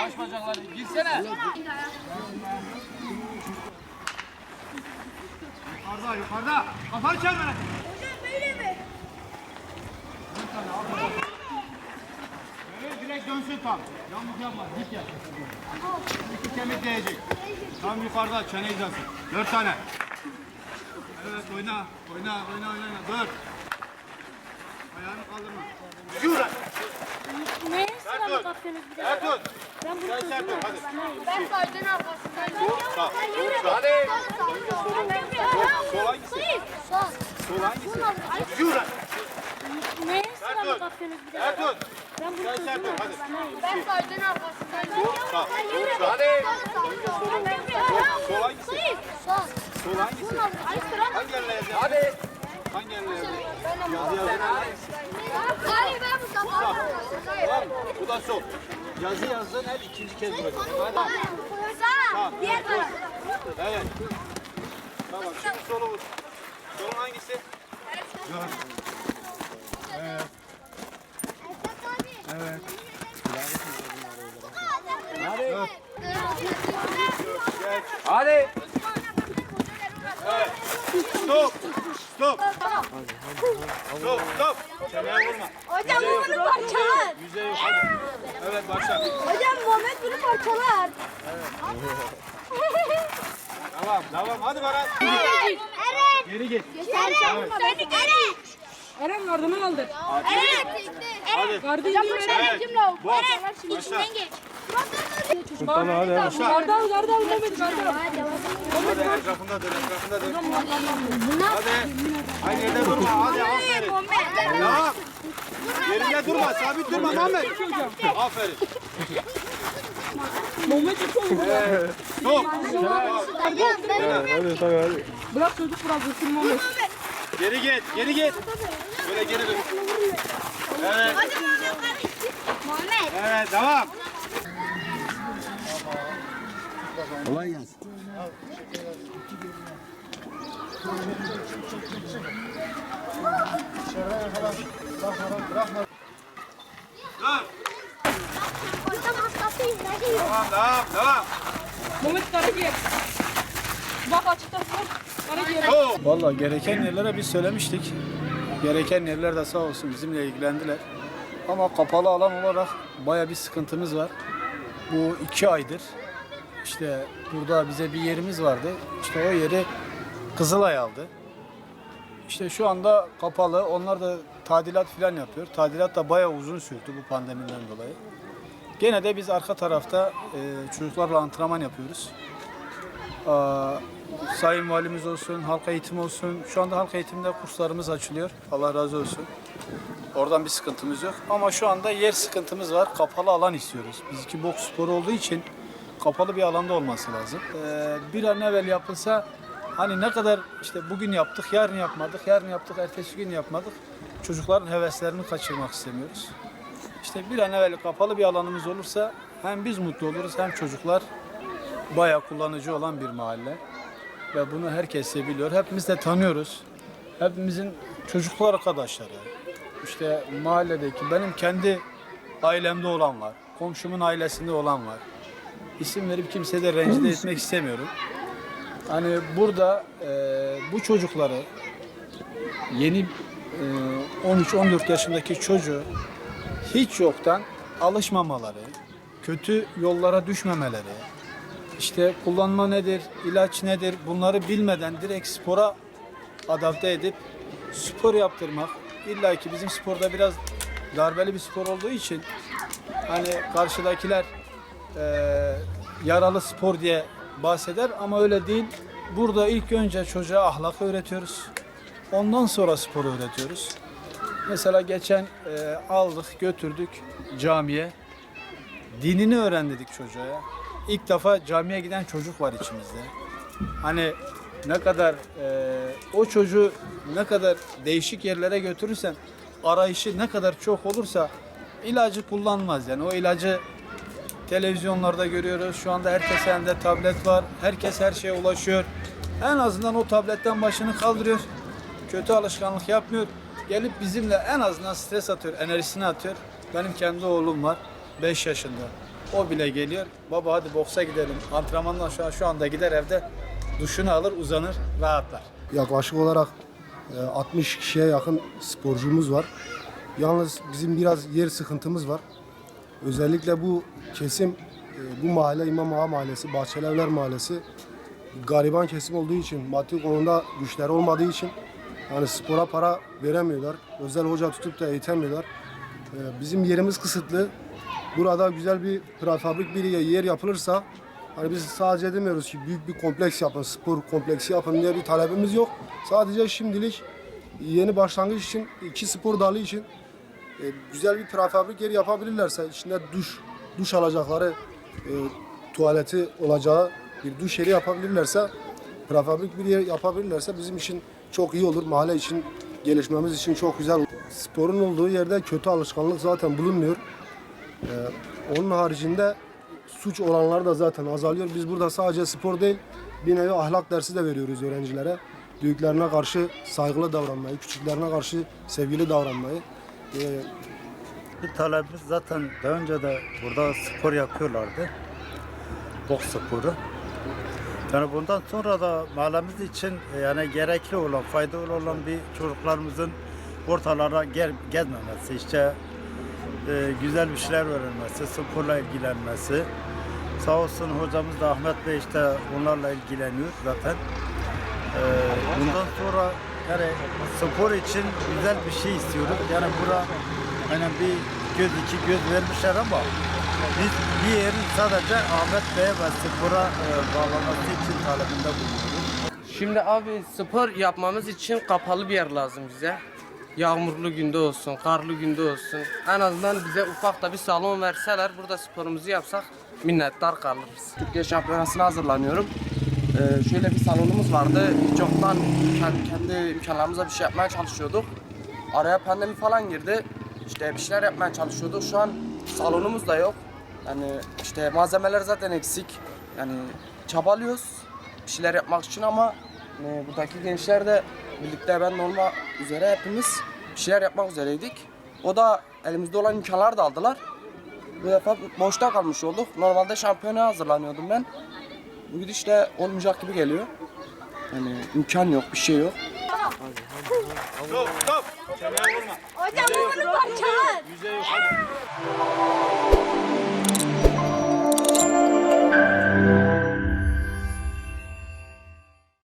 Baş bacakları girsene. Yukarıda. Kafanı çelme. Hocam böyle mi? Evet, direkt dönsün tam. Yamuk yapma, dik yap. İki kemik değecek. Tam yukarıda, çene hizası. 4 tane. Evet, oyna. 4. Ayağını kaldırma. Yürü. Neye sıralı bakıyorsunuz bir daha? Ertuğ. Ben bunu Sen Ertuğ, hadi. Ben saydın arkasındayım. Sağ. Hadi. Sol hangisi? Sol hangisi? Yürü. Neye sıralı bakıyorsunuz bir daha? Ertuğ. Ben bunu Sen Ertuğ, hadi. Ben saydın arkasındayım. Sağ. Hadi. Sol hangisi? Sol hangisi? Hangi eline yazıyor? Hadi. Hangi eline yazıyor? Yazı yazın hangisi? Hayır ben bu Tamam. Bu da sol. Yazı yazdığın el ikinci kez vuracak. Hadi. Sağ. Diğer taraf. Evet. Tamam. Şimdi solu vur. Solun hangisi? Dön. Evet. Evet. Hadi. Dön. Geç. Hadi. Evet. Stop. Stop. Stop. Çeneye vurma. Hocam bu bunu parçalar. Yüzeye yok. Hadi. Evet başla. Hocam Muhammed bunu parçalar. Tamam. Hadi Baran. Evet. Geri git. Evet. Eren gardını kaldır. Evet. Hadi. Gardı Hocam indir bu Eren. şöyle kimle oldu? Boş. Evet. İçinden geç. Gardı al Mehmet gardı al. Hadi etrafında dön. Hadi. Aynı yerde durma. Hadi aferin. Tamam. Yerinde durma. Sabit durma Muhammed. Aferin. Mehmet çok Evet. Stop. Hadi. Bırak çocuk biraz dursun Mehmet. Geri git. Böyle geri dön. Evet. Muhammed. Evet devam. Kolay gelsin. Dur. Hocam hastasıyım. Devam. Mehmet garı giy. Bak açıkta sor. Garı giy. Stop. Vallahi gereken yerlere biz söylemiştik. Gereken yerler de sağ olsun bizimle ilgilendiler. Ama kapalı alan olarak baya bir sıkıntımız var. Bu 2 aydır işte burada bize bir yerimiz vardı. İşte o yeri Kızılay aldı. İşte şu anda kapalı. Onlar da tadilat falan yapıyor. Tadilat da baya uzun sürdü bu pandemiden dolayı. Gene de biz arka tarafta çocuklarla antrenman yapıyoruz. Sayın Valimiz olsun, halk eğitimi olsun. Şu anda halk eğitiminde kurslarımız açılıyor. Allah razı olsun. Oradan bir sıkıntımız yok. Ama şu anda yer sıkıntımız var. Kapalı alan istiyoruz. Bizimki boks sporu olduğu için kapalı bir alanda olması lazım. Bir an evvel yapılsa hani ne kadar işte bugün yaptık, yarın yapmadık, yarın yaptık, ertesi gün yapmadık. Çocukların heveslerini kaçırmak istemiyoruz. İşte bir an evvel kapalı bir alanımız olursa hem biz mutlu oluruz hem çocuklar bayağı kullanıcı olan bir mahalle. Ve bunu herkes de biliyor. Hepimiz de tanıyoruz. Hepimizin çocukluk arkadaşları. İşte mahalledeki benim kendi ailemde olan var. Komşumun ailesinde olan var. İsim verip kimseyi de rencide etmek istemiyorum. Hani burada bu çocukları yeni 13-14 yaşındaki çocuğu hiç yoktan alışmamaları, kötü yollara düşmemeleri, işte kullanma nedir, ilaç nedir bunları bilmeden direkt spora adapte edip spor yaptırmak. İlla ki bizim sporda biraz darbeli bir spor olduğu için hani karşıdakiler yaralı spor diye bahseder ama öyle değil. Burada ilk önce çocuğa ahlakı öğretiyoruz. Ondan sonra sporu öğretiyoruz. Mesela geçen aldık götürdük camiye. Dinini öğrendik çocuğa. İlk defa camiye giden çocuk var içimizde. Hani ne kadar o çocuğu ne kadar değişik yerlere götürürsen arayışı ne kadar çok olursa ilacı kullanmaz. Yani o ilacı televizyonlarda görüyoruz. Şu anda herkes elinde tablet var. Herkes her şeye ulaşıyor. En azından o tabletten başını kaldırıyor. Kötü alışkanlık yapmıyor. Gelip bizimle en azından stres atıyor, enerjisini atıyor. Benim kendi oğlum var. 5 yaşında. O bile geliyor. Baba hadi boksa gidelim. Antrenmandan şu anda gider evde duşunu alır, uzanır, rahatlar. Yaklaşık olarak 60 kişiye yakın sporcumuz var. Yalnız bizim biraz yer sıkıntımız var. Özellikle bu kesim, bu mahalle İmam Ağa Mahallesi, Bahçelievler Mahallesi gariban kesim olduğu için, maddi konuda güçleri olmadığı için yani spora para veremiyorlar. Özel hoca tutup da eğitemiyorlar. Bizim yerimiz kısıtlı. Burada güzel bir prefabrik bir yer yapılırsa hani biz sadece demiyoruz ki büyük bir kompleks yapın, spor kompleksi yapın diye bir talebimiz yok. Sadece şimdilik yeni başlangıç için, 2 spor dalı için güzel bir prefabrik yer yapabilirlerse, içinde duş alacakları, tuvaleti olacağı bir duş yeri yapabilirlerse, prefabrik bir yer yapabilirlerse bizim için çok iyi olur. Mahalle için, gelişmemiz için çok güzel olur. Sporun olduğu yerde kötü alışkanlık zaten bulunmuyor. Onun haricinde suç oranları da zaten azalıyor. Biz burada sadece spor değil, bir nevi ahlak dersi de veriyoruz öğrencilere. Büyüklerine karşı saygılı davranmayı, küçüklerine karşı sevgili davranmayı. Bir talebimiz zaten daha önce de burada spor yapıyorlardı. Boks sporu. Yani bundan sonra da mahallemiz için yani gerekli olan, faydalı olan bir çocuklarımızın ortalara gezmemesi, işte güzel bir şeyler öğrenmesi, sporla ilgilenmesi. Sağ olsun hocamız da Ahmet Bey işte onlarla ilgileniyor zaten. Bundan sonra yani spor için güzel bir şey istiyoruz. Yani bura aynen bir göz iki göz vermişler ama biz bir yerin sadece Ahmet Bey'e ve spora bağlaması için talebinde bulunuyoruz. Şimdi abi spor yapmamız için kapalı bir yer lazım bize. Yağmurlu günde olsun, karlı günde olsun. En azından bize ufak da bir salon verseler burada sporumuzu yapsak minnettar kalırız. Türkiye Şampiyonası'na hazırlanıyorum. Şöyle bir salonumuz vardı. Çoktan kendi imkanlarımızla bir şey yapmaya çalışıyorduk. Araya pandemi falan girdi. İşte bir şeyler yapmaya çalışıyorduk. Şu an salonumuz da yok. Yani işte malzemeler zaten eksik. Yani çabalıyoruz bir şeyler yapmak için ama buradaki gençler de birlikte ben olmak üzere hepimiz bir şeyler yapmak üzereydik. O da elimizde olan imkanlar da aldılar. Bu defa boşta kalmış olduk. Normalde şampiyonaya hazırlanıyordum ben. Bu gidişle olmayacak gibi geliyor. Yani imkan yok, bir şey yok. Stop, stop. Çeneye vurma. Hocam bunu parçalar. Yüzeye yok, hadi.